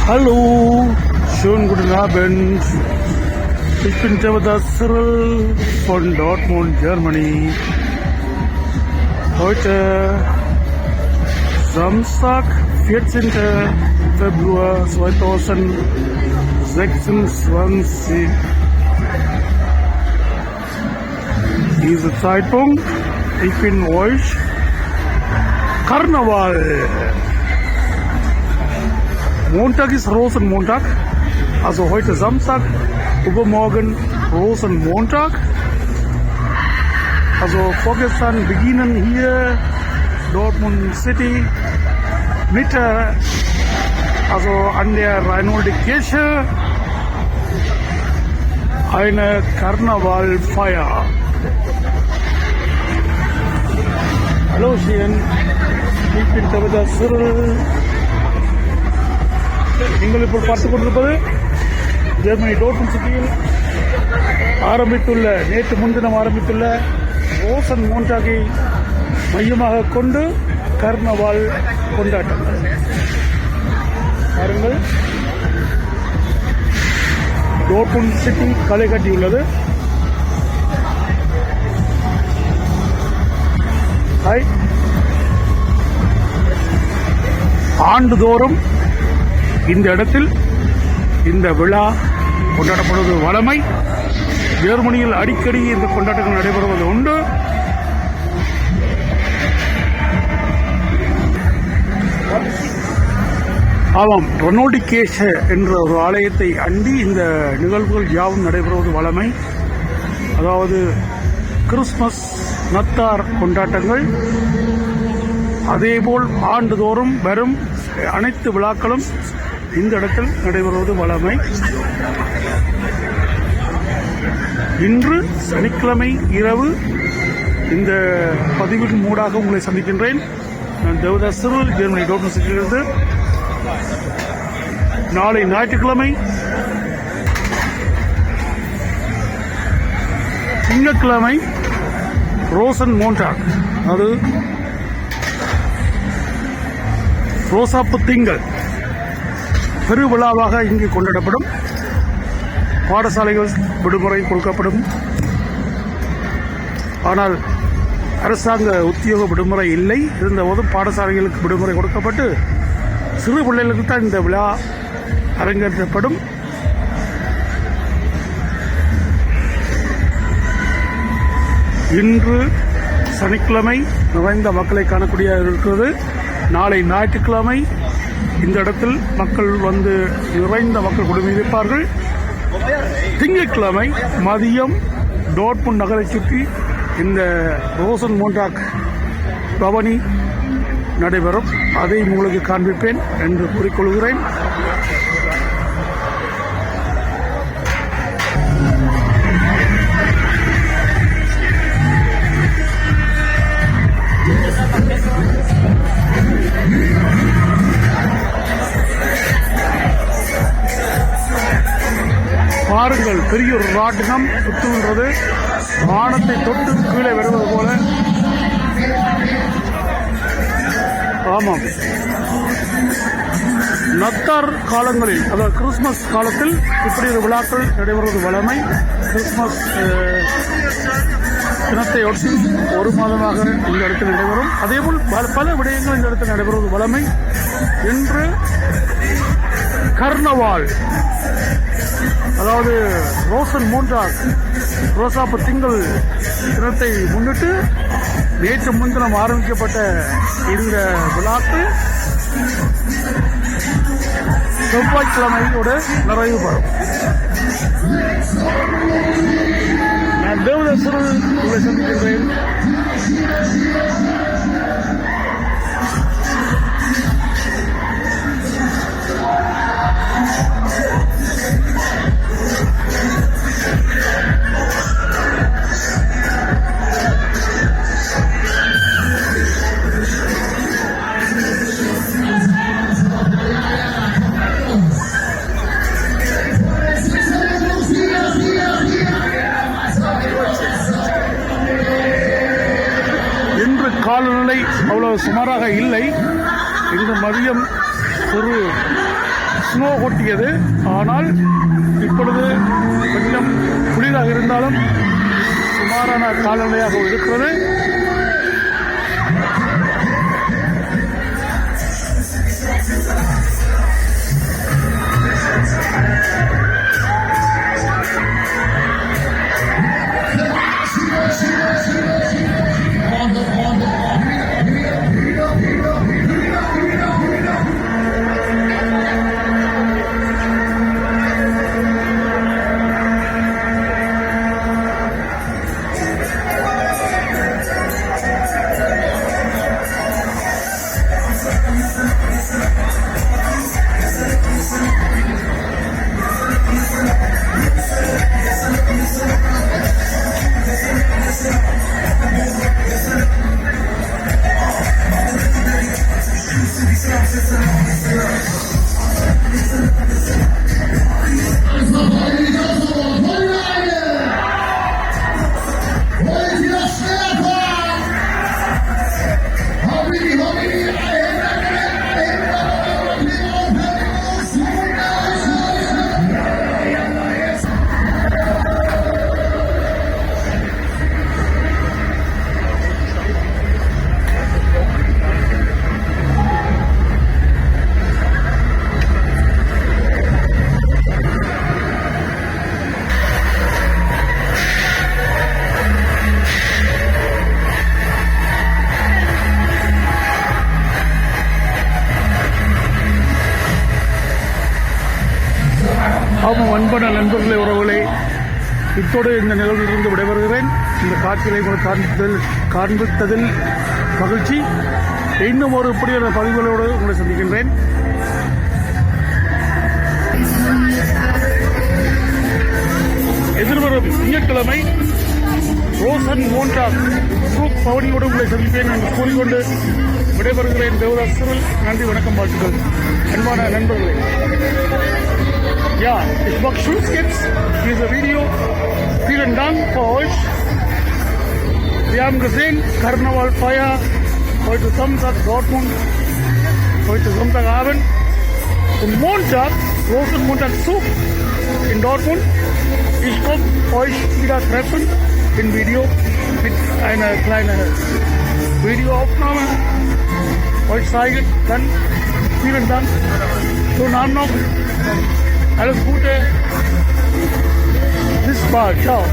Hallo, schönen guten Abend. Ich bin Devadas Cyril von Dortmund, Germany. Heute Samstag, 14. Februar 2026. Dieser Zeitpunkt, ich bin euch Karneval. Montag ist Rosenmontag, also heute Samstag, übermorgen Rosenmontag. Also vorgestern beginnen hier Dortmund City Mitte, also an der Reinholde-Kirche, eine Karnevalfeier. Hallo schön, ich bin Devadas Cyril. நீங்கள் இப்போ பார்த்துக் கொண்டிருப்பது Germany டோர்ட்மண்ட் சிட்டியில் நேற்று முன்தினம் ஆரம்பித்துள்ள ரோசன் மோன்டாகை மையமாக கொண்டு கர்னவால் கொண்டாட்டங்கள். பாருங்கள், டோர்ட்மண்ட் சிட்டி களை கட்டியுள்ளது. ஆண்டுதோறும் இந்த இடத்தில் இந்த விழா கொண்டாடப்படுவது வழமை. ஜெர்மனியில் அடிக்கடி இந்த கொண்டாட்டங்கள் நடைபெறுவது உண்டு. ஆமாம், ரெனோல்டி-கேர்che என்ற ஒரு ஆலயத்தை அண்டி இந்த நிகழ்வுகள் யாவும் நடைபெறுவது வழமை. அதாவது கிறிஸ்துமஸ், நத்தார் கொண்டாட்டங்கள், அதேபோல் ஆண்டுதோறும் வரும் அனைத்து விழாக்களும் இந்த இடத்தில் நடைபெறுவது வழமை. இன்று சனிக்கிழமை இரவு இந்த பதிவின் மூடாக உங்களை சந்திக்கின்றேன். நான் தேவதாஸ் சிறுல், ஜெர்மனி டோர்ட்மண்ட் சிட்டியிலிருந்து. நாளை ஞாயிற்றுக்கிழமை, திங்கட்கிழமை ரோசன் மோன்டாக், அது ரோசாப்பு திங்கள் பெருவிழாவாக இங்கு கொண்டாடப்படும். பாடசாலைகள் விடுமுறை கொடுக்கப்படும். ஆனால் அரசாங்க உத்தியோக விடுமுறை இல்லை. இருந்தபோதும் பாடசாலைகளுக்கு விடுமுறை கொடுக்கப்பட்டு சிறு பிள்ளைகளுக்கு தான் இந்த விழா அரங்கேற்றப்படும். இன்று சனிக்கிழமை நிறைந்த மக்களை காணக்கூடிய இருக்கிறது. நாளை ஞாயிற்றுக்கிழமை இந்த இடத்தில் மக்கள் வந்து நிறைந்த மக்கள் குடியிருப்பார்கள். திங்கட்கிழமை மதியம் டோர்ட்மண்ட் நகரை சுற்றி இந்த ரோசன் மோன்டாக் பவனி நடைபெறும். அதை உங்களுக்கு காண்பிப்பேன் என்று கூறிக்கொள்கிறேன். பாருங்கள், பெரிய ஒரு ராட்டினம் சுற்றுகின்றது. வானத்தை தொட்டு கீழே வருவது போல. ஆமாம், நத்தார் காலங்களில், அதாவது கிறிஸ்துமஸ் காலத்தில் இப்படி ஒரு விழாக்கள் நடைபெறுவது வழமை. கிறிஸ்துமஸ் தினத்தை ஒட்டி ஒரு மாதமாக இந்த இடத்தில் நடைபெறும். அதேபோல் பல விடயங்கள் இந்த இடத்தில் நடைபெறுவது வழமை. இன்று கர்னவால், அதாவது ரோசன் மோன்டாக், ரோசாப்பு திங்கள் தினத்தை முன்னிட்டு நேற்று முன்தினம் ஆரம்பிக்கப்பட்ட இந்த விழாக்கு செவ்வாய்க்கிழமையோடு நிறைவு பெறும். நான் தேவதாஸ் சிறுல் உங்களை சந்திக்கின்றேன். காலநிலை அவ்வளவு சுமாராக இல்லை. இன்று மதியம் ஒரு ஸ்னோ கொட்டியது. ஆனால் இப்பொழுது கொஞ்சம் குளிராக இருந்தாலும் சுமாரான காலநிலையாக இருக்கிறது. ஆமாம், அன்பான நண்பர்களே, உறவுகளே, இத்தோடு இந்த நிகழ்விலிருந்து விடைபெறுகிறேன். இந்த காட்சிகளை உங்களுக்கு காண்பித்ததில் மகிழ்ச்சி. இன்னும் ஒரு இப்படியான பதிவுகளோடு உங்களை சந்திக்கின்றேன். எதிர்வரும் திங்கட்கிழமை ரோசன் மோண்டாக் குரூப் பவனியோடு உங்களை சந்திப்பேன் என்று கூறிக்கொண்டு விடைபெறுகிறேன். தேவதாஸ் சிறில். நன்றி, வணக்கம், வாழ்த்துக்கள். அன்பான நண்பர்களே, ja, ich mag Schlussgips, diese Video. Vielen Dank für euch. Wir haben gesehen, Karnevalfeier, heute Samstag Dortmund, heute Sonntagabend und Montag, Rosenmontagszug in Dortmund. Ich komme euch wieder treffen im Video mit einer kleinen Videoaufnahme, euch zeigen. Dann vielen Dank, schönen Abend noch. Alles Gute. Bis bald. Ciao.